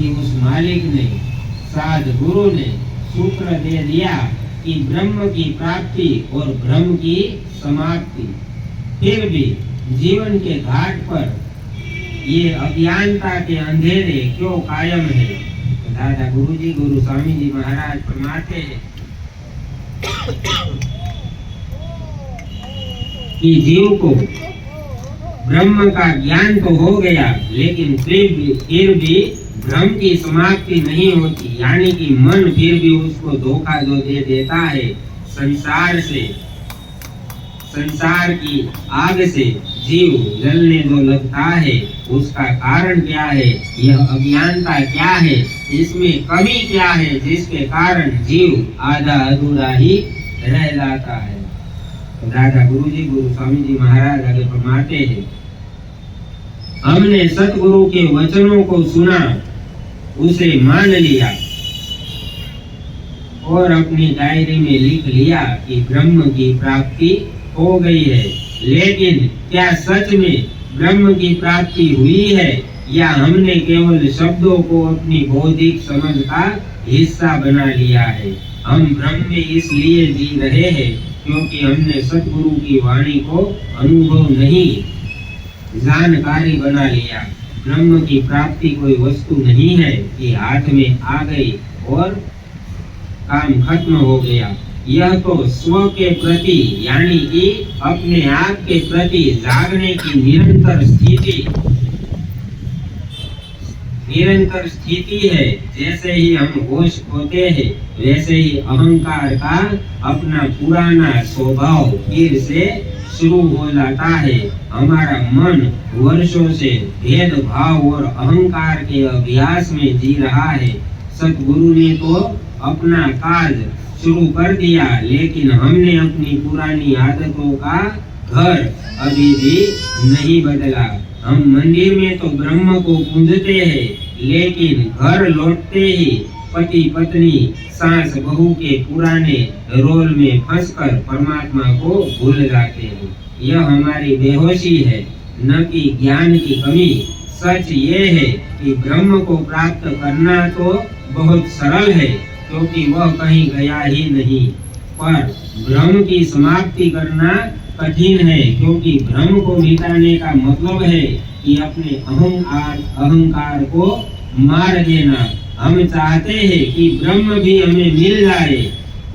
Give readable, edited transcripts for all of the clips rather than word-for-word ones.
कि उस मालिक ने, साध गुरु ने सूत्र दे दिया कि ब्रह्म की प्राप्ति और ब्रह्म की समाप्ति। फिर भी जीवन के घाट पर ये अज्ञानता के अंधेरे क्यों कायम है? तो दादा गुरुजी, गुरु स्वामी जी महाराज फरमाते हैं कि जीव को ब्रह्म का ज्ञान तो हो गया, लेकिन फिर भी ब्रह्म की समाप्ति नहीं होती। यानी कि मन फिर भी उसको धोखा दे देता है। संसार की आग से जीव जलने जो लगता है, उसका कारण क्या है? यह अज्ञानता क्या है? इसमें कमी क्या है जिसके कारण जीव आधा अधूरा ही रह जाता है? तो दादा गुरुजी, गुरु स्वामी जी महाराज आगे फरमाते हैं, हमने सतगुरु के वचनों को सुना, उसे मान लिया और अपनी डायरी में लिख लिया कि ब्रह्म की प्राप्ति हो गई है। लेकिन क्या सच में ब्रह्म की प्राप्ति हुई है, या हमने केवल शब्दों को अपनी बौद्धिक समझ का हिस्सा बना लिया है? हम ब्रह्म में इसलिए जी रहे हैं क्योंकि हमने सतगुरु की वाणी को अनुभव नहीं, जानकारी बना लिया। ब्रह्म की प्राप्ति कोई वस्तु नहीं है कि हाथ में आ गई और काम खत्म हो गया। यह तो स्व के प्रति, यानी कि अपने आप के प्रति जागने की निरंतर स्थिति है। जैसे ही हम होश होते हैं, वैसे ही अहंकार का अपना पुराना स्वभाव फिर से शुरू हो जाता है। हमारा मन वर्षों से भेदभाव और अहंकार के अभ्यास में जी रहा है। सतगुरु ने तो अपना काज शुरू कर दिया, लेकिन हमने अपनी पुरानी आदतों का घर अभी भी नहीं बदला। हम मंदिर में तो ब्रह्म को पूजते हैं, लेकिन घर लौटते ही पति पत्नी, सास बहू के पुराने रोल में फंसकर परमात्मा को भूल जाते हैं। यह हमारी बेहोशी है, न कि ज्ञान की कमी। सच ये है कि ब्रह्म को प्राप्त करना तो बहुत सरल है, क्योंकि वह कहीं गया ही नहीं, पर ब्रह्म की समाप्ति करना कठिन है, क्योंकि ब्रह्म को मिटाने का मतलब है कि अपने अहंकार को मार देना। हम चाहते हैं कि ब्रह्म भी हमें मिल जाए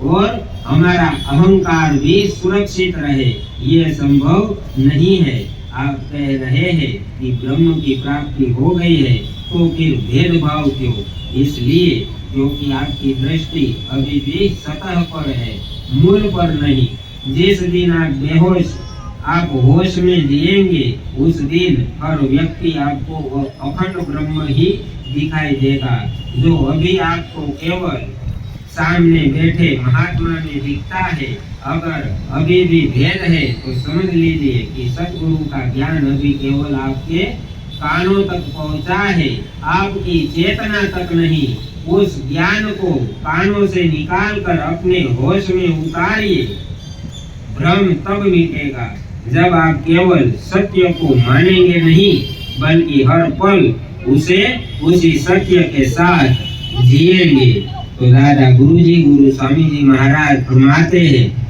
और हमारा अहंकार भी सुरक्षित रहे। ये संभव नहीं है। आप कह रहे हैं कि ब्रह्म की प्राप्ति हो गई है, तो फिर भेदभाव क्यों? इसलिए क्योंकि आपकी दृष्टि अभी भी सतह पर है, मूल पर नहीं। जिस दिन आप होश में जिएंगे, उस दिन हर व्यक्ति आपको अखंड ब्रह्म ही दिखाई देगा। जो अभी आपको केवल सामने बैठे महात्मा में दिखता है, अगर अभी भी भेद है तो समझ लीजिए कि सतगुरु का ज्ञान अभी केवल आपके कानों तक पहुंचा है, आपकी चेतना तक नहीं। उस ज्ञान को कानों से निकाल कर अपने होश में उतारिए। भ्रम तब मिटेगा जब आप केवल सत्य को मानेंगे नहीं, बल्कि हर पल उसी सत्य के साथ जिएंगे। तो दादा गुरुजी, गुरु स्वामी जी महाराज फरमाते हैं